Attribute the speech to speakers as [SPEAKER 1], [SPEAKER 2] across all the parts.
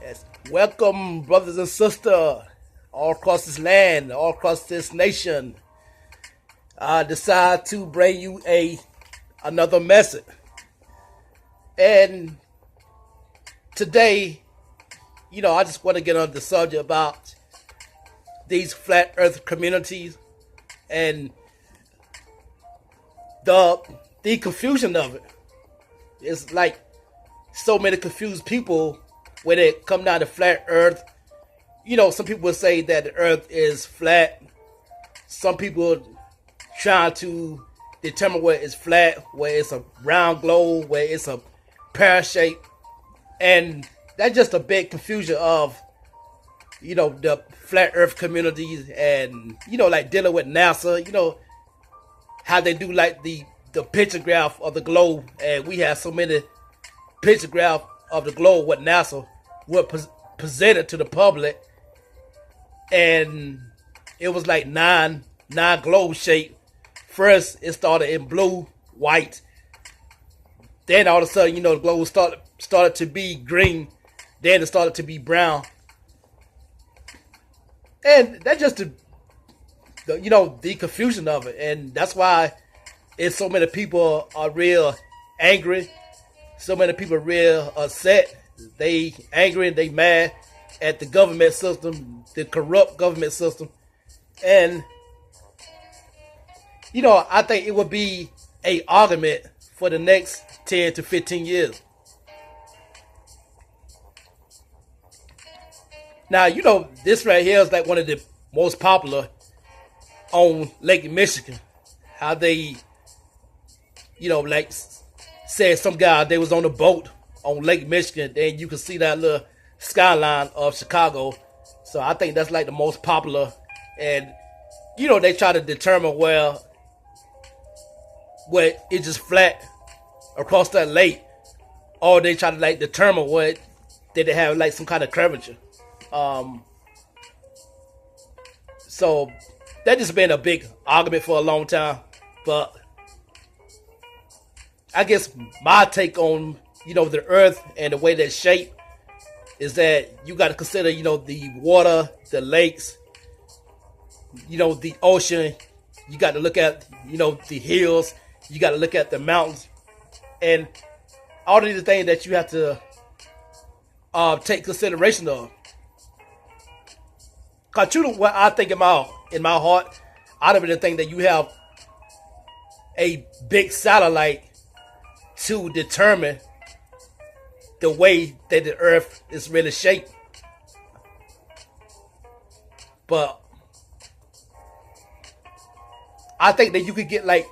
[SPEAKER 1] Yes. Welcome, brothers and sisters, all across this land, all across this nation. I decide to bring you another message. And today, I just want to get on the subject about these flat earth communities and the confusion of it. It's like so many confused people when it come down to flat earth. Some people will say that the earth is flat. Some people trying to determine where it's flat, where it's a round globe, where it's a pear shape. And that's just a big confusion of, the flat earth communities and, like dealing with NASA, how they do like the pictograph of the globe. And we have so many pictograph of the globe what NASA would presented to the public. And it was like nine globe shape. First, it started in blue, white. Then all of a sudden, the globe started to be green. Then it started to be brown. And that's just the confusion of it. And that's why it's so many people are real angry. So many people are real upset. They angry and they mad at the government system, the corrupt government system. And I think it would be a argument for the next 10 to 15 years. Now, this right here is like one of the most popular on Lake Michigan. How they, like said some guy, they was on a boat on Lake Michigan, then you can see that little skyline of Chicago. So I think that's like the most popular. And, they try to determine where it's just flat across that lake. Or they try to like determine what did they have like some kind of curvature. So that just been a big argument for a long time. But I guess my take on, the earth and the way that shape is that you got to consider, the water, the lakes, the ocean. You got to look at, the hills. You got to look at the mountains. And all of these things that you have to take consideration of. Cause truly, what I think in my heart, I don't really think that you have a big satellite to determine the way that the earth is really shaped. But I think that you could get like,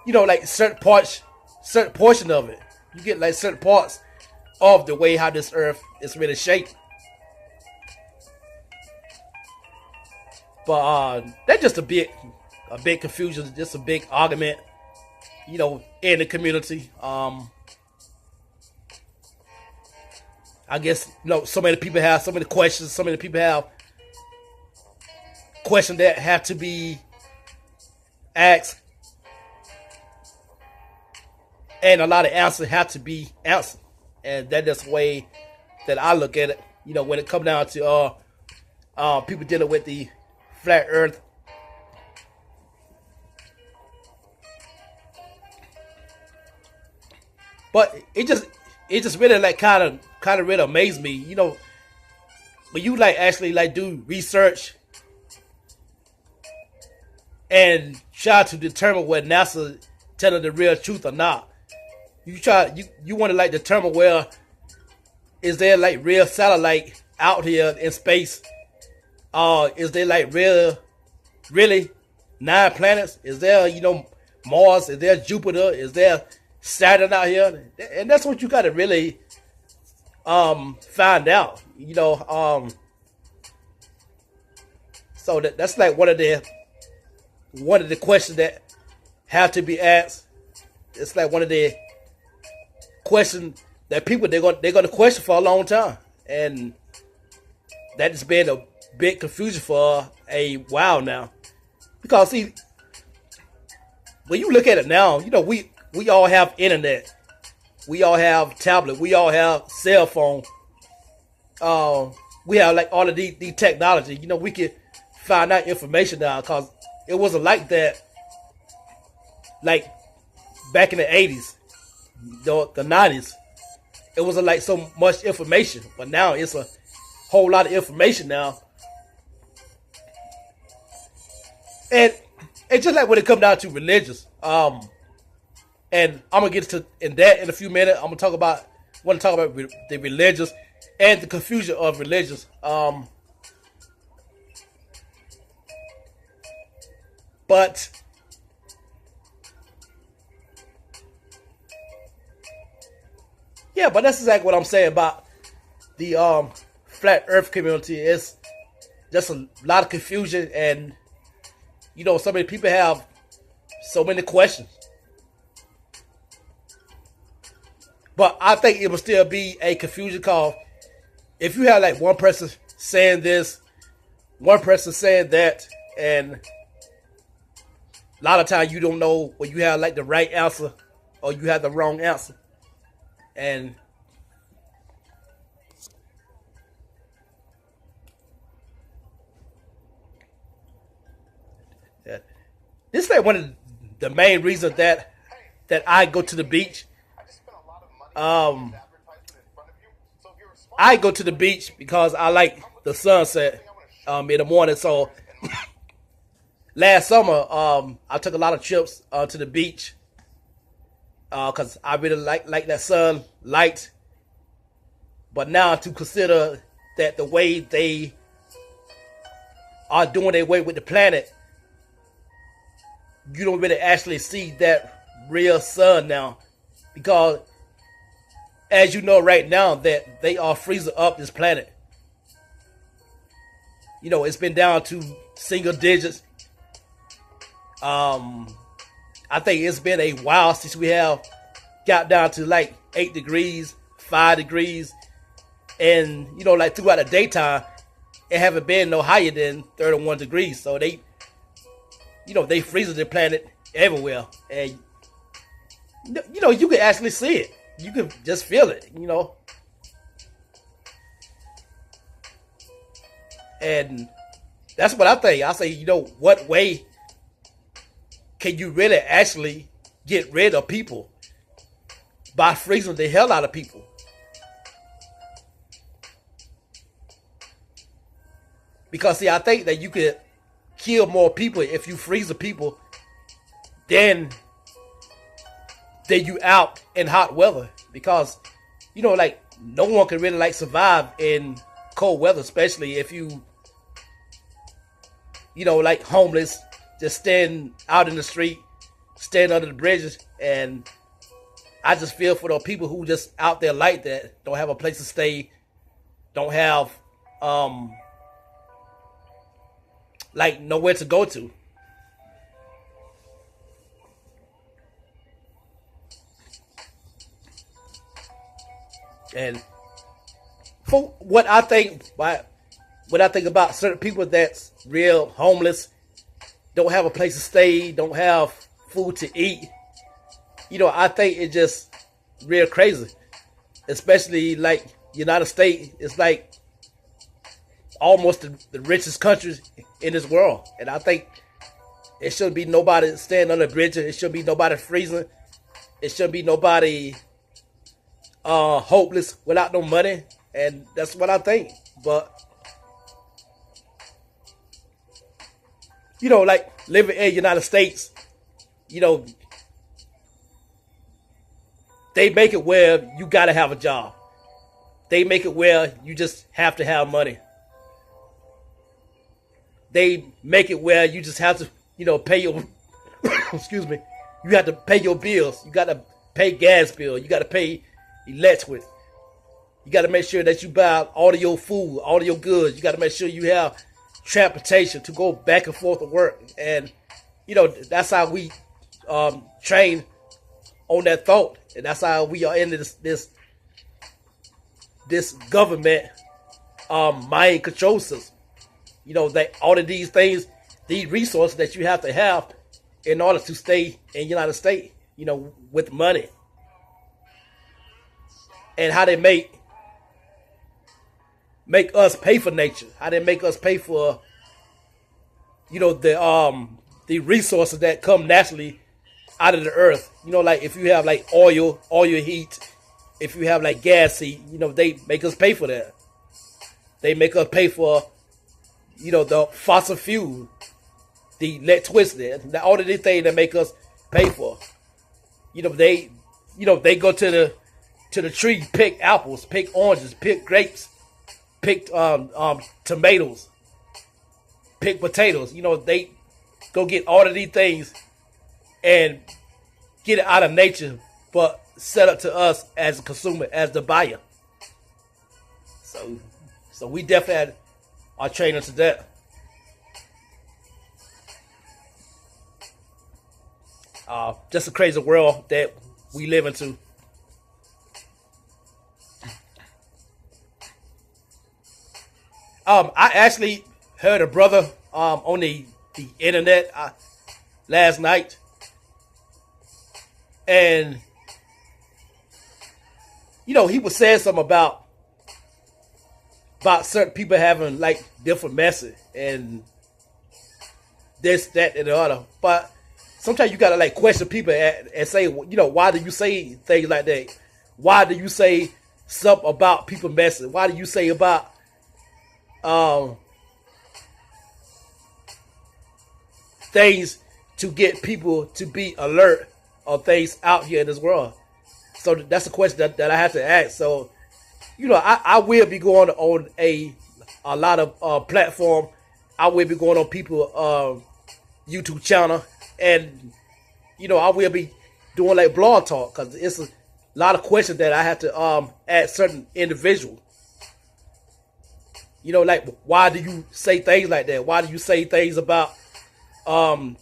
[SPEAKER 1] like certain portion of it. You get like certain parts of the way how this earth is really shaped. But that's just a big confusion, just a big argument, in the community. I guess, so many people have so many questions, so many people have questions that have to be asked. And a lot of answers have to be answered. And that's the way that I look at it, when it comes down to people dealing with the flat earth. But it just really like kind of really amazed me, when you like actually like do research and try to determine whether NASA telling the real truth or not. You want to like determine where is there like real satellite out here in space. Is there like really 9 planets? Is there, Mars? Is there Jupiter? Is there Saturn out here? And that's what you got to really find out. So that's like one of the questions that have to be asked. It's like one of the questions that people they're gonna question for a long time, and that has been a big confusion for a while now. Because see, when you look at it now, we all have internet, we all have tablet, we all have cell phone. uh, we have like all of the technology. You know, we can find out information now because it wasn't like that like back in the 80s, the 90s. It wasn't like so much information, but now it's a whole lot of information now. And it's just like when it comes down to religious. And I'm gonna get to in that in a few minutes. I'm gonna want to talk about the religious and the confusion of religious. But yeah, but that's exactly what I'm saying about the flat Earth community. It's just a lot of confusion, and you know, so many people have so many questions. But I think it will still be a confusion call if you have like one person saying this, one person saying that, and a lot of times you don't know when you have like the right answer or you have the wrong answer. And yeah, this is like one of the main reasons that I go to the beach. Um, I go to the beach because I like the sunset in the morning. So last summer, I took a lot of trips to the beach because I really like that sunlight. But now to consider that the way they are doing their way with the planet, you don't really actually see that real sun now, because as you know right now that they are freezing up this planet. You know, it's been down to single digits. I think it's been a while since we have got down to like 8 degrees, 5 degrees. And, you know, like throughout the daytime, it haven't been no higher than 31 degrees. So they, you know, they freezing the planet everywhere. And, you know, you can actually see it. You can just feel it, you know. And that's what I think. I say, you know, what way can you really actually get rid of people by freezing the hell out of people? Because see, I think that you could kill more people if you freeze the people than you out in hot weather. Because, you know, like no one can really like survive in cold weather, especially if you know, like homeless, just stand out in the street, stand under the bridges. And I just feel for those people who just out there like that, don't have a place to stay, don't have like nowhere to go to. And for what I think about certain people that's real homeless, don't have a place to stay, don't have food to eat, you know, I think it's just real crazy. Especially like United States, it's like almost the richest country in this world. And I think it shouldn't be nobody staying on the bridge. It shouldn't be nobody freezing. It shouldn't be nobody hopeless without no money. And that's what I think. But you know, like living in the United States, you know, they make it where you gotta have a job. They make it where you just have to have money. They make it where you just have to, you know, pay your excuse me. You have to pay your bills. You gotta pay gas bill. You gotta pay electric. You gotta make sure that you buy all of your food, all of your goods. You gotta make sure you have transportation to go back and forth to work. And you know, that's how we train on that thought. And that's how we are in this government mind control system. You know, that all of these things, these resources that you have to have in order to stay in the United States, you know, with money. And how they make make us pay for nature, how they make us pay for, the resources that come naturally out of the earth. Like if you have like oil heat, if you have like gas heat, they make us pay for that. They make us pay for, the fossil fuel, the electricity, all of these things that make us pay for. They go to the tree, pick apples, pick oranges, pick grapes, pick tomatoes, pick potatoes. They go get all of these things and get it out of nature, but set up to us as a consumer, as the buyer. So we definitely are training to that. Just a crazy world that we live into. I actually heard a brother on the internet last night, and he was saying something about certain people having like different message and this, that, and the other. But sometimes you gotta like question people and say, why do you say things like that? Why do you say something about people messing? Why do you say about things to get people to be alert of things out here in this world? So that's a question that I have to ask. So, I will be going on a lot of platform. I will be going on people YouTube channel, and I will be doing like blog talk, because it's a lot of questions that I have to ask certain individuals. Like, why do you say things like that? Why do you say things about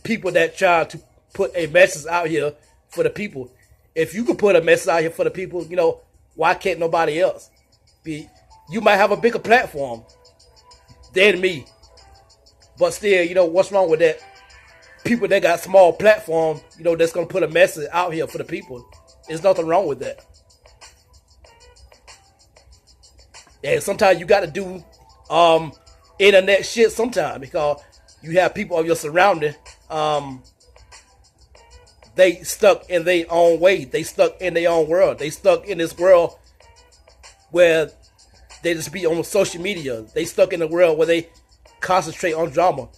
[SPEAKER 1] people that try to put a message out here for the people? If you could put a message out here for the people, why can't nobody else? You might have a bigger platform than me, but still, what's wrong with that? People that got small platform, that's gonna put a message out here for the people. There's nothing wrong with that. And sometimes you got to do internet shit sometimes, because you have people of your surrounding, they stuck in their own way. They stuck in their own world. They stuck in this world where they just be on social media. They stuck in the world where they concentrate on drama.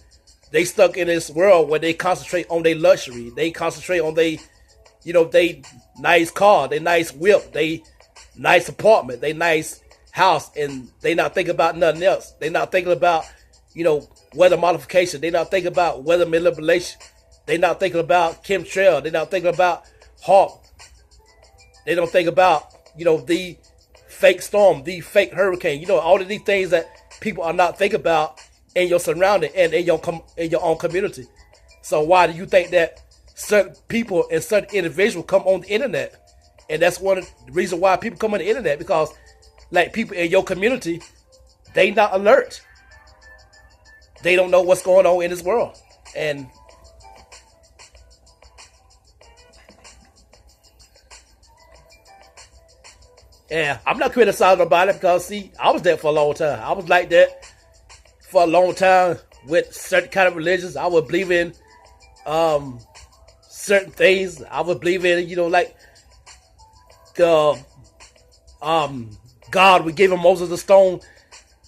[SPEAKER 1] They stuck in this world where they concentrate on their luxury. They concentrate on they nice car, they nice whip, they nice apartment, they nice house, and they not thinking about nothing else. They not thinking about, weather modification. They not thinking about weather manipulation. They not thinking about chemtrail. They not thinking about hawk. They don't think about, the fake storm, the fake hurricane. All of these things that people are not thinking about in your surrounding and in your own community. So why do you think that certain people and certain individuals come on the internet? And that's one of the reasons why people come on the internet, because like people in your community, they not alert. They don't know what's going on in this world. And yeah, I'm not criticizing about it, because see, I was there for a long time. I was like that for a long time with certain kind of religions. I would believe in certain things. I would believe in, like the God would give him Moses a stone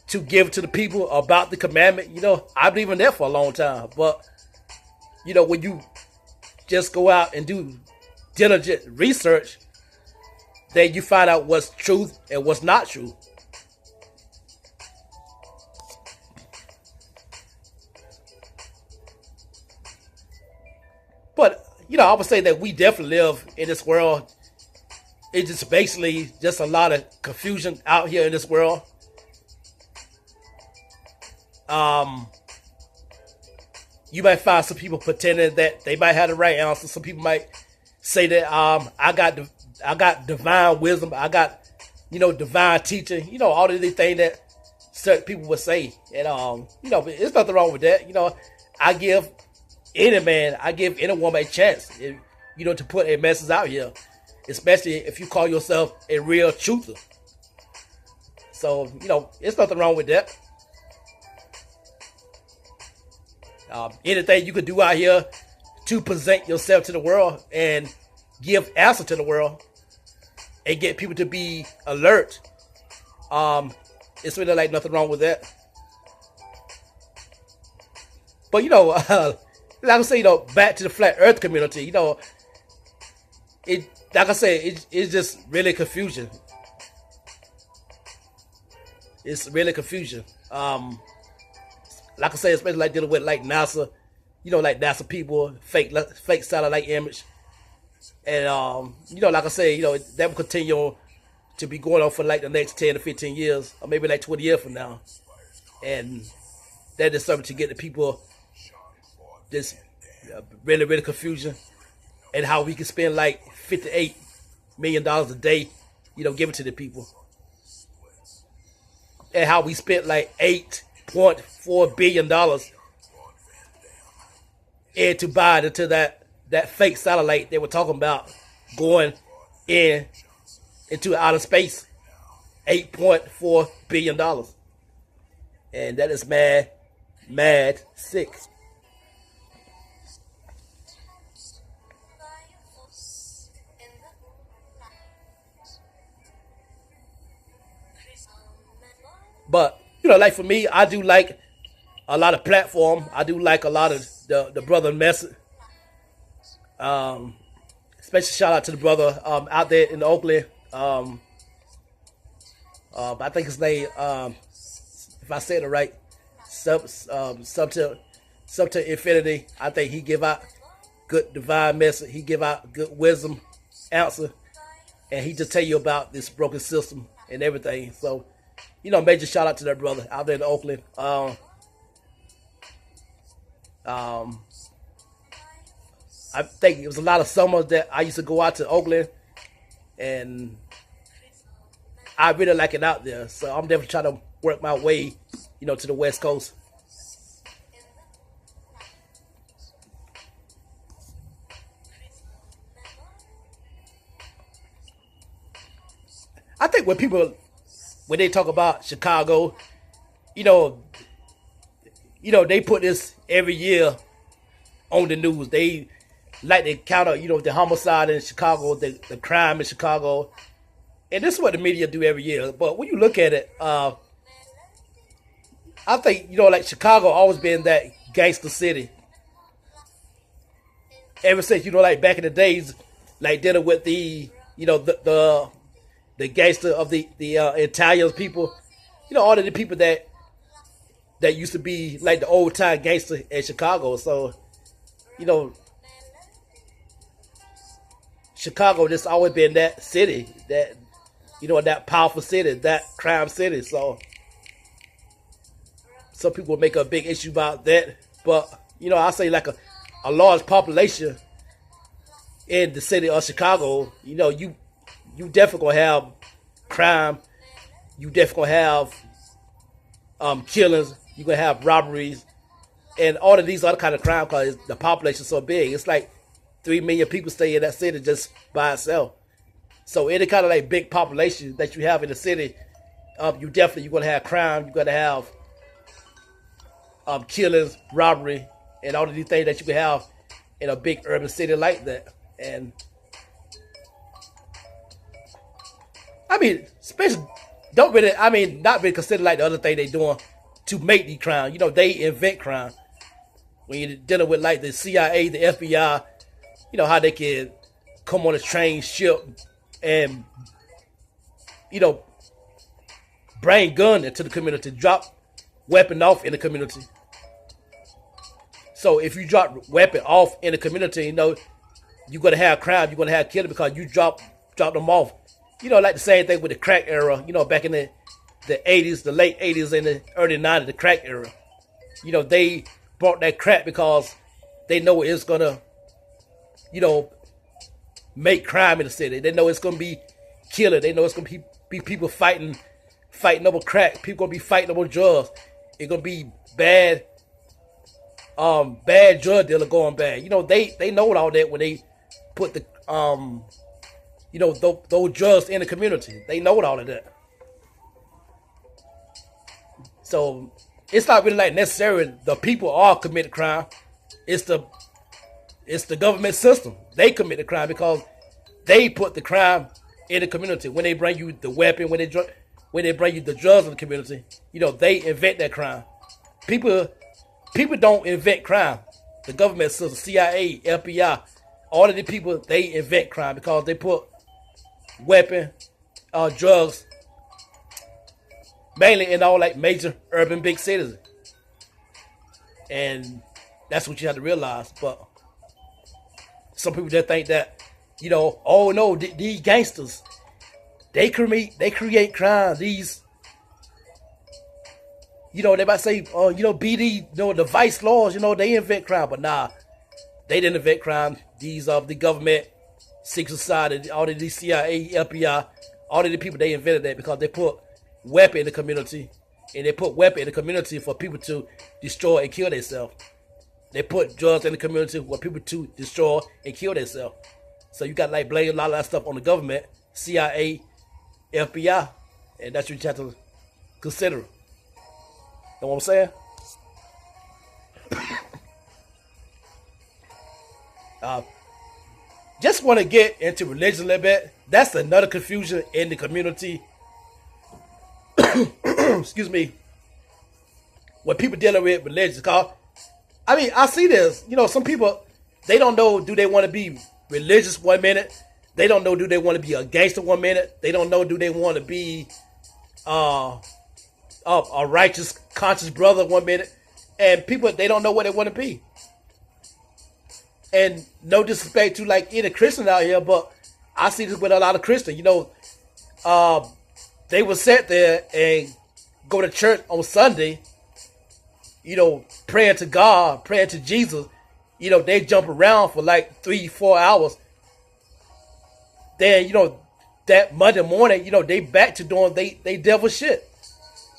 [SPEAKER 1] to give to the people about the commandment. I believe in that for a long time. But when you just go out and do diligent research, then you find out what's truth and what's not true. But, I would say that we definitely live in this world. It's just basically just a lot of confusion out here in this world. You might find some people pretending that they might have the right answer. Some people might say that I got divine wisdom. I got, divine teaching. All of these things that certain people would say. And, there's nothing wrong with that. I give any woman a chance, to put a message out here. Especially if you call yourself a real truther. So, it's nothing wrong with that. Anything you could do out here to present yourself to the world and give answer to the world and get people to be alert. It's really like nothing wrong with that. But like I say, back to the flat Earth community, it like I said, it's just really confusion. It's really confusion. Like I say, especially like dealing with like NASA, like NASA people, fake satellite image, and like I say, that will continue to be going on for like the next 10 to 15 years, or maybe like 20 years from now, and that is something to get the people this really, really confusion, and how we can spend like $58 million a day, give it to the people, and how we spent like $8.4 billion and to buy into that fake satellite they were talking about going into outer space. $8.4 billion. And that is mad sick. But like for me, I do like a lot of platform. I do like a lot of the brother message. Special shout out to the brother out there in Oakland. I think his name, if I said it right, sub to infinity. I think he give out good divine message. He give out good wisdom answer, and he just tell you about this broken system and everything. So, major shout out to that brother out there in Oakland. I think it was a lot of summers that I used to go out to Oakland, and I really like it out there. So I'm definitely trying to work my way, to the West Coast. I think when they talk about Chicago, they put this every year on the news. They like to counter, the homicide in Chicago, the crime in Chicago. And this is what the media do every year. But when you look at it, I think, like Chicago always been that gangster city. Ever since, like back in the days, like dealing with the gangster of the Italian people, all of the people that used to be like the old time gangster in Chicago. So, Chicago just always been that city, that that powerful city, that crime city. So some people make a big issue about that, but I say like a large population in the city of Chicago, you definitely gonna have crime, you definitely gonna have killings, you gonna have robberies, and all of these other kind of crime because the population is so big. It's like 3 million people stay in that city just by itself. So any kind of like big population that you have in the city, you're gonna have crime, you're gonna have killings, robbery, and all of these things that you can have in a big urban city like that. And I mean, especially not really consider like the other thing they doing to make these crimes. They invent crime. When you're dealing with like the CIA, the FBI, how they can come on a train, ship, and bring gun into the community, drop weapon off in the community. So if you drop weapon off in the community, you're gonna have crime, you're gonna have killing because you drop them off. Like the same thing with the crack era. Back in the 80s, the late 80s and the early 90s, the crack era. They brought that crack because they know it's gonna, make crime in the city. They know it's gonna be killing. They know it's gonna be people fighting over crack. People gonna be fighting over drugs. It's gonna be bad drug dealer going bad. They know all that when they put the those drugs in the community. They know all of that. So it's not really like necessarily the people are committing crime. It's the government system. They commit the crime because they put the crime in the community. When they bring you the weapon, when they bring you the drugs in the community, they invent that crime. People don't invent crime. The government system, CIA, FBI, all of the people, they invent crime because they put weapon, drugs, mainly in all like major urban big cities. And that's what you have to realize. But some people just think that, oh no, these gangsters, they create crime. These, they might say, BD, the vice laws, they invent crime. But nah, they didn't invent crime. These are the government, secret society, all of these CIA, FBI, all of the people, they invented that because they put weapon in the community. And they put weapon in the community for people to destroy and kill themselves. They put drugs in the community for people to destroy and kill themselves. So you got like blame a lot of that stuff on the government, CIA, FBI, and that's what you have to consider. Know what I'm saying? Just want to get into religion a little bit. That's another confusion in the community. Excuse me. When people dealing with religion, cause I see this. Some people, they don't know, do they want to be religious 1 minute? They don't know, do they want to be a gangster 1 minute? They don't know, do they want to be a righteous, conscious brother 1 minute? And people, they don't know what they want to be. And no disrespect to like any Christian out here, but I see this with a lot of Christians. They will sit there and go to church on Sunday, praying to God, praying to Jesus. They jump around for like 3-4 hours. Then, that Monday morning, they back to doing they devil shit.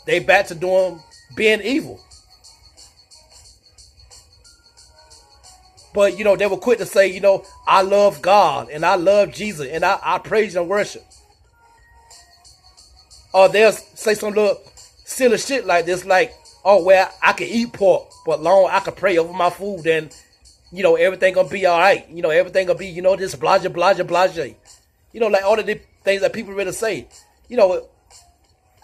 [SPEAKER 1] They back to doing being evil. But, they were quick to say, I love God and I love Jesus and I praise and worship. Or they'll say some little silly shit like this, like, oh, well, I can eat pork, but long I can pray over my food and, everything gonna be all right. Everything gonna be, just blase, blase, blase. Like all of the things that people really say.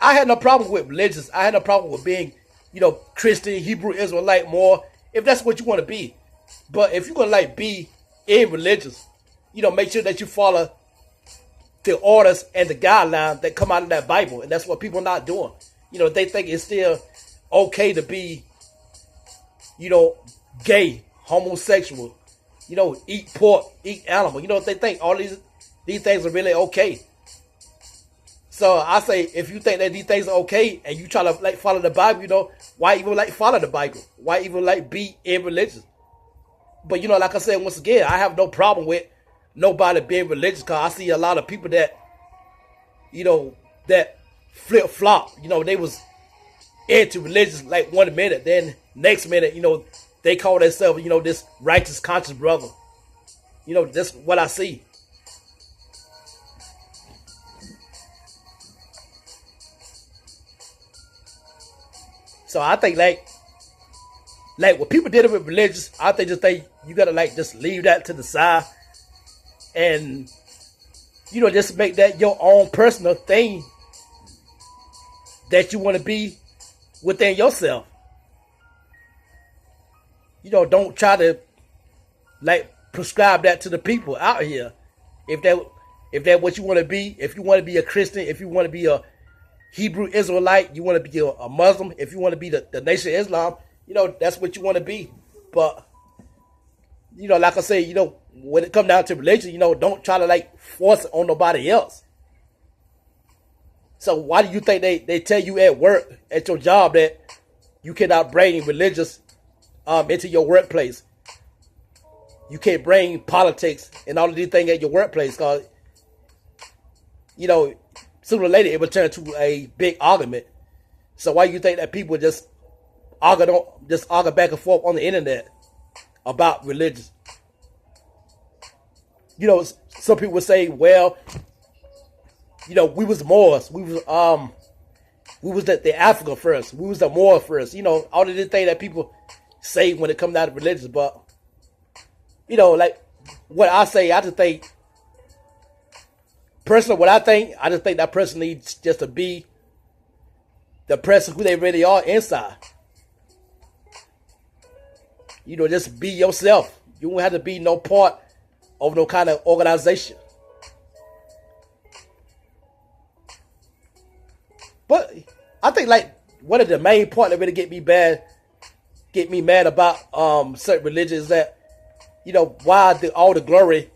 [SPEAKER 1] I had no problem with religious. I had no problem with being, Christian, Hebrew, Israelite more, if that's what you want to be. But if you're gonna be in religious, make sure that you follow the orders and the guidelines that come out of that Bible. And that's what people are not doing. They think it's still okay to be, gay, homosexual, eat pork, eat animal. They think all these things are really okay. So I say, if you think that these things are okay and you try to follow the Bible, why even follow the Bible? Why even be in religion? But like I said, once again, I have no problem with nobody being religious, because I see a lot of people that, that flip flop. They was into religious 1 minute, then next minute, they call themselves, this righteous, conscious brother. That's what I see. So I think when people deal with religious, I think you gotta just leave that to the side. And, just make that your own personal thing that you want to be within yourself. Don't try to, prescribe that to the people out here. If that what you want to be, if you want to be a Christian, if you want to be a Hebrew Israelite, you want to be a Muslim, if you want to be the Nation of Islam, that's what you want to be. But, like I say, when it comes down to religion, don't try to force it on nobody else. So why do you think they tell you at work, at your job, that you cannot bring religious into your workplace? You can't bring politics and all of these things at your workplace, because, sooner or later it will turn to a big argument. So why do you think that people just argue back and forth on the internet about religion? Some people would say, well, we was Moors. We was We was the Africa first. We was the Moor first. All of this thing that people say when it comes down to religion. But, like what I say, I just think, personally, what I just think that person needs just to be the person who they really are inside. Just be yourself. You don't have to be no part of no kind of organization. But I think like one of the main part that really get me mad about certain religions is that, why all the glory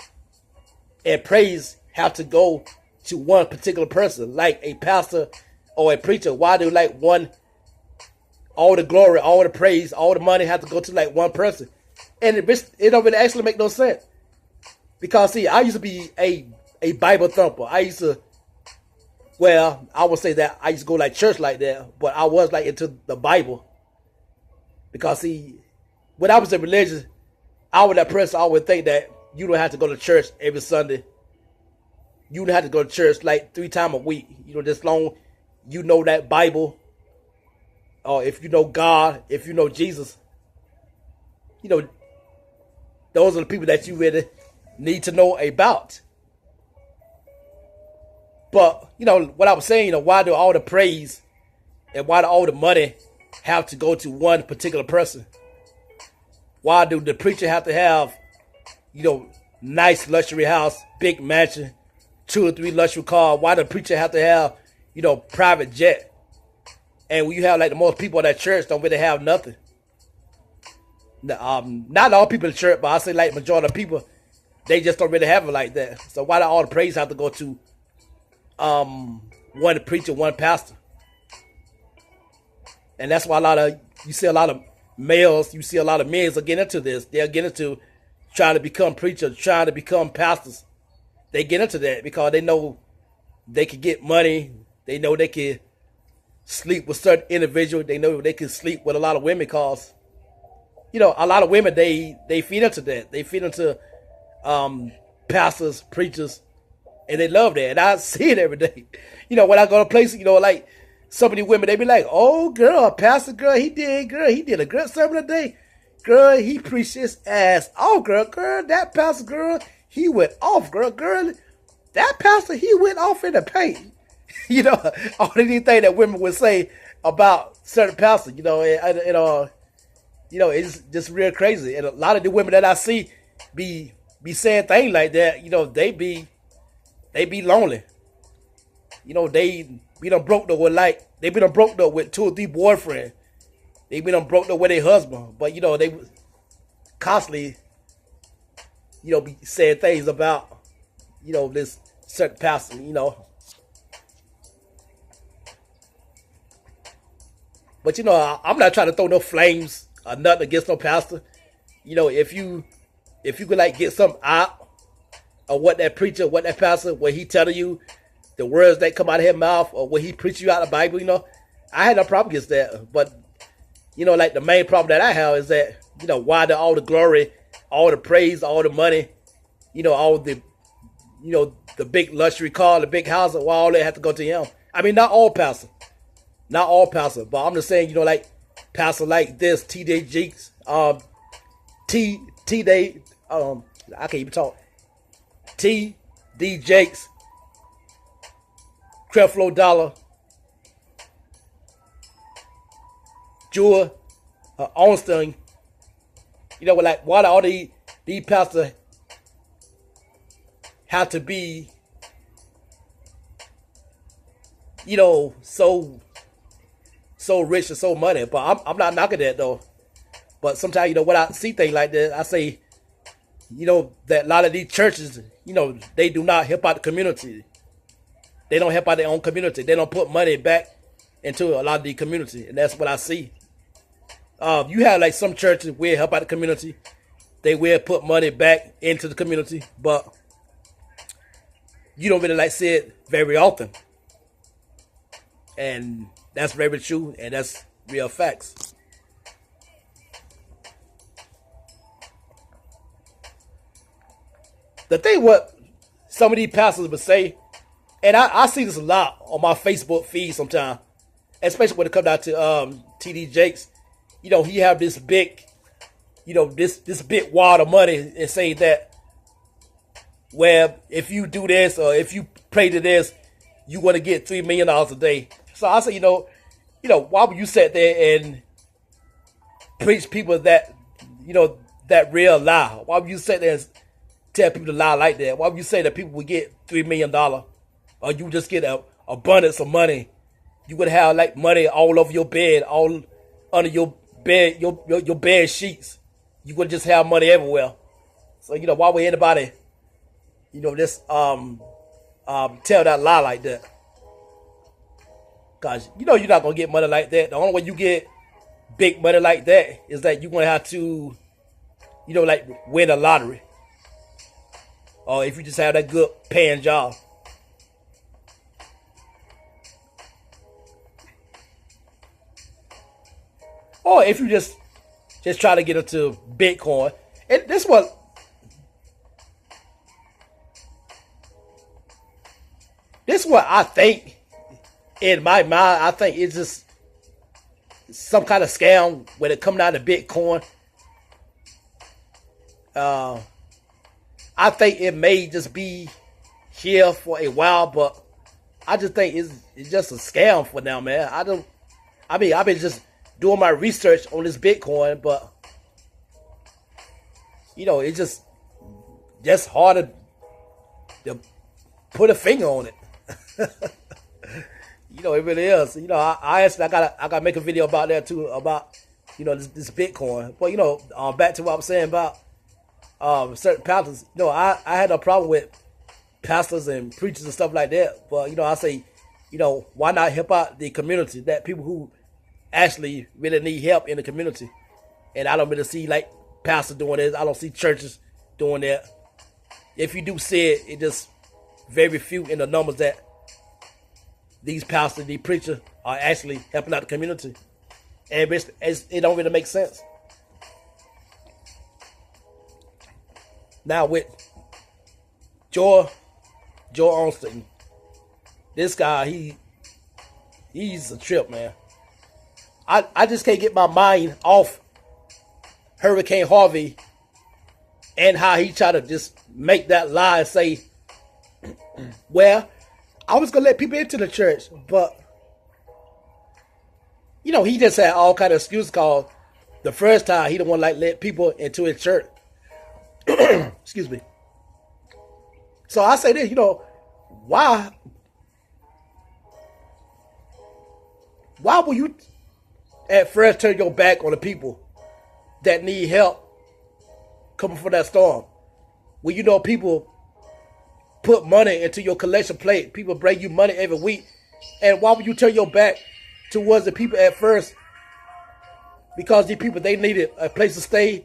[SPEAKER 1] and praise have to go to one particular person, like a pastor or a preacher. Why do like all the glory, all the praise, all the money have to go to like one person? And it don't really actually make no sense. Because see, I used to be a Bible thumper. I would say that I used to go like church like that, but I was like into the Bible. Because see, when I was in religion, I was that person. I would think that you don't have to go to church every Sunday. You don't have to go to church like 3 times a week. Just long you know that Bible, or if you know God, if you know Jesus, those are the people that you really need to know about. But, what I was saying, why do all the praise and why do all the money have to go to one particular person? Why do the preacher have to have, nice luxury house, big mansion, 2 or 3 luxury cars? Why do the preacher have to have, private jet? And when you have like the most people in that church don't really have nothing. Not all people in the church, but I say like majority of people, they just don't really have it like that. So why do all the praise have to go to one preacher, one pastor? And that's why you see a lot of males, you see a lot of men are getting into this. They're getting into trying to become preachers, trying to become pastors. They get into that because they know they can get money. They know they can sleep with certain individuals. They know they can sleep with a lot of women because, a lot of women, they feed into that. They feed into pastors, preachers, and they love that. And I see it every day. When I go to places, like some of these women, they be like, oh, girl, pastor, girl, he did a good sermon today. Girl, he preached his ass. Oh, girl, that pastor, girl, he went off, girl, that pastor, he went off in the paint. All anything that women would say about certain pastors, it's just real crazy. And a lot of the women that I see be saying things like that, they be lonely. They be done broke up with 2 or 3 boyfriends. They be done broke up with their husband. But, they constantly, be saying things about, this certain pastor, But, I'm not trying to throw no flames or nothing against no pastor. If you could like get something out of what that preacher, what that pastor, what he telling you, the words that come out of his mouth, or what he preach you out of the Bible, I had no problem against that. But, like the main problem that I have is that, why do all the glory, all the praise, all the money, all the, the big luxury car, the big house, why all that have to go to him? I mean, not all pastors, but I'm just saying, like pastor like this, T.D. Jakes, T.D. I can't even talk. T.D. Jakes, Creflo Dollar, Jewel, Ornstein. Like why do all these pastors have to be, so rich and so money? But I'm not knocking that though. But sometimes, when I see things like that, I say, that a lot of these churches, they do not help out the community. They don't help out their own community. They don't put money back into a lot of the community. And that's what I see. You have like some churches will help out the community. They will put money back into the community. But you don't really like see it very often. And that's very true. And that's real facts. The thing what some of these pastors would say, and I see this a lot on my Facebook feed sometimes. especially when it comes down to TD Jakes. He have this big, this big wad of money and say that, well, if you do this or if you pray to this, you want to get $3 million a day. So I say, why would you sit there and preach people that, that real lie? Why would you sit there and tell people to lie like that? Why would you say that people would get $3 million, or you just get a abundance of money? You would have like money all over your bed, all under your bed, your bed sheets. You would just have money everywhere. So why would anybody, just tell that lie like that? Cause you're not gonna get money like that. The only way you get big money like that is that you're gonna have to, like win a lottery, or if you just have that good paying job. Or if you just try to get into Bitcoin. And this what I think in my mind. I think it's just some kind of scam when it comes down to Bitcoin. I think it may just be here for a while, but I just think it's just a scam for now, man. I've been just doing my research on this Bitcoin, but it's just hard to put a finger on it. It really is. I actually gotta make a video about that too, about this Bitcoin. But back to what I'm saying about certain pastors. I had a problem with pastors and preachers and stuff like that. But I say, why not help out the community, that people who actually really need help in the community? And I don't really see like pastors doing this. I don't see churches doing that. If you do see it, it just very few in the numbers that these pastors, these preachers are actually helping out the community. And it don't really make sense. Now with Joel Osteen, this guy, he's a trip, man. I just can't get my mind off Hurricane Harvey and how he tried to just make that lie and say, well, I was going to let people into the church, but, he just had all kind of excuses, cause the first time he didn't want to let people into his church. Excuse me. So I say this, why will you at first turn your back on the people that need help coming from that storm? When people put money into your collection plate, people bring you money every week, and why would you turn your back towards the people at first? Because these people, they needed a place to stay.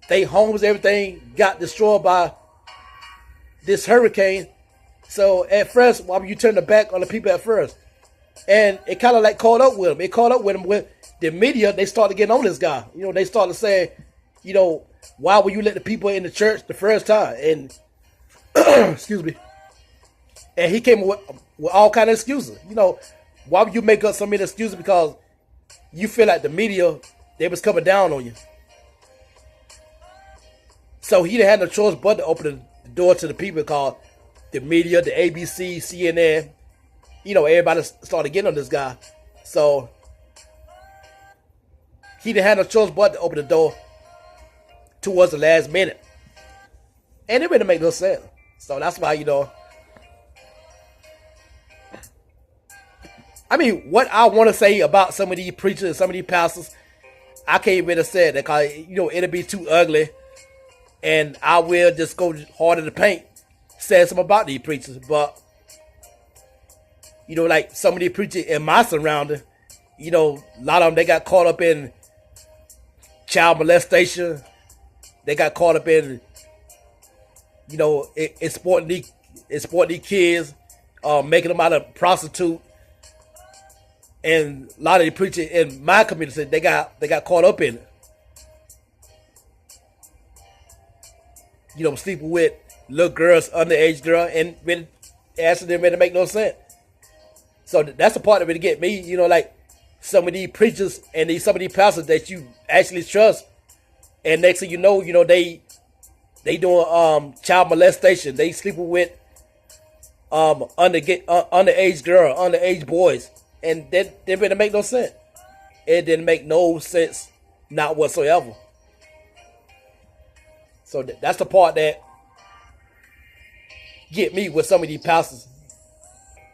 [SPEAKER 1] Their homes, everything got destroyed by this hurricane. So at first, why would you turn the back on the people at first? And it kind of like caught up with him. It caught up with him with the media. They started getting on this guy. They started saying, why would you let the people in the church the first time? And excuse me. And he came with all kind of excuses. Why would you make up so many excuses? Because you feel like the media, they was coming down on you. So he didn't have no choice but to open the door to the people, because the media, the ABC, CNN, everybody started getting on this guy. So he didn't have no choice but to open the door towards the last minute. And it really make no sense. So that's why, what I want to say about some of these preachers and some of these pastors, I can't really say that, because, it'll be too ugly. And I will just go hard in the paint saying something about these preachers. But, like some of these preachers in my surrounding, a lot of them, they got caught up in child molestation. They got caught up in, exporting these kids, making them out of prostitute. And a lot of the preachers in my community, they got caught up in it. Sleeping with little girls, underage girl, and when actually didn't really make no sense. So that's the part that really get me. You know, like some of these preachers and some of these pastors that you actually trust, and next thing you know, they doing child molestation. They sleeping with underage girl, underage boys, and that didn't make no sense. It didn't make no sense, not whatsoever. So that's the part that get me with some of these pastors,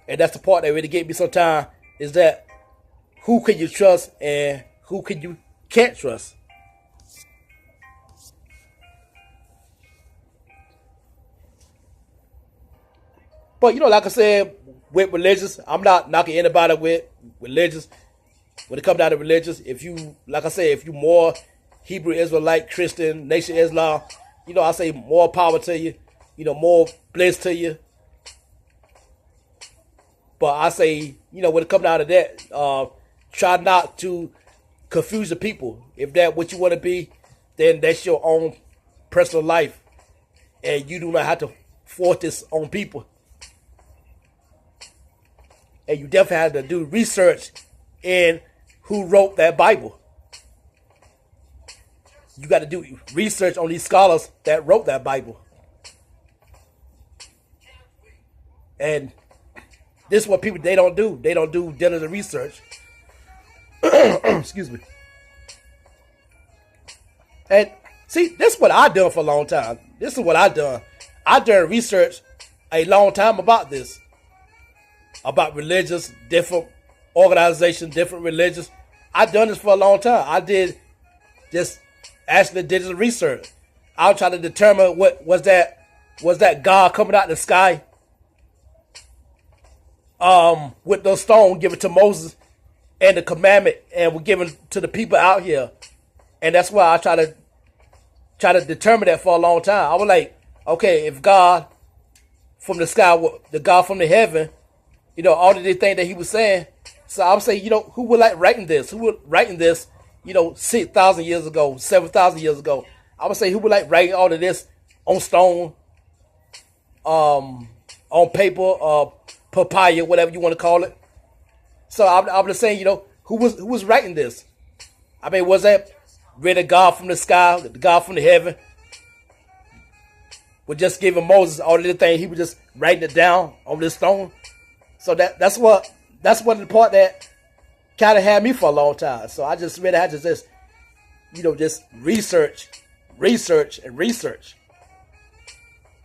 [SPEAKER 1] and that's the part that really get me sometimes, is that who can you trust and who can you can't trust. But like I said, with religious, I'm not knocking anybody with religious. When it comes down to religious, if you, like I said, if you more Hebrew Israelite, Christian, Nation Islam, I say more power to you, more bliss to you. But I say, when it comes down to that, try not to confuse the people. If that's what you want to be, then that's your own personal life, and you do not have to force this on people. And you definitely have to do research in who wrote that Bible. You got to do research on these scholars that wrote that Bible. And this is what people, they don't do. They don't do diligent research. Excuse me. And see, this is what I done for a long time. This is what I done. I done research a long time about this. About religious, different organizations, different religions. I done this for a long time. I did just actually digital research. I was trying to determine what was that God coming out of the sky with those stones given to Moses and the commandment and were given to the people out here. And that's why I try to determine that for a long time. I was like, okay, if God from the sky, the God from the heaven, all of the things that he was saying. So I'm saying, who was like writing this? Who was writing this, 6,000 years ago, 7,000 years ago? I would say, who would like writing all of this on stone, on paper, papyrus, whatever you want to call it. So I'm just saying, who was writing this? I mean, was that really God from the sky, the God from the heaven? Was just giving Moses all of the things, he was just writing it down on this stone. So that's one of the part that kind of had me for a long time. So I just really had to just research.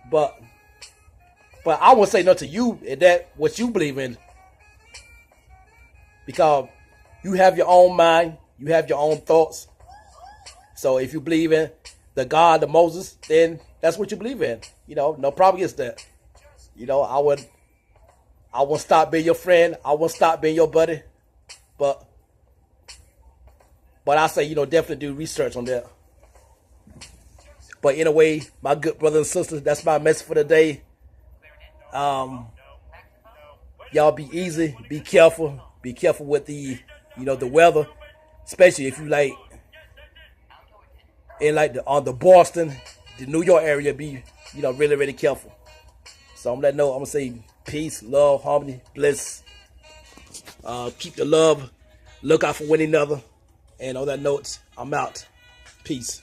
[SPEAKER 1] But I won't say nothing to you in that what you believe in, because you have your own mind, you have your own thoughts. So if you believe in the God of Moses, then that's what you believe in. No problem against that. I won't stop being your friend. I won't stop being your buddy. But I say, definitely do research on that. But anyway, my good brothers and sisters, that's my message for the day. Y'all be easy, be careful with the, the weather, especially if you like in like the Boston, the New York area. Be really, really careful. So I'm letting know. I'm gonna say peace, love, harmony, bliss. Keep the love. Look out for one another. And on that note, I'm out. Peace.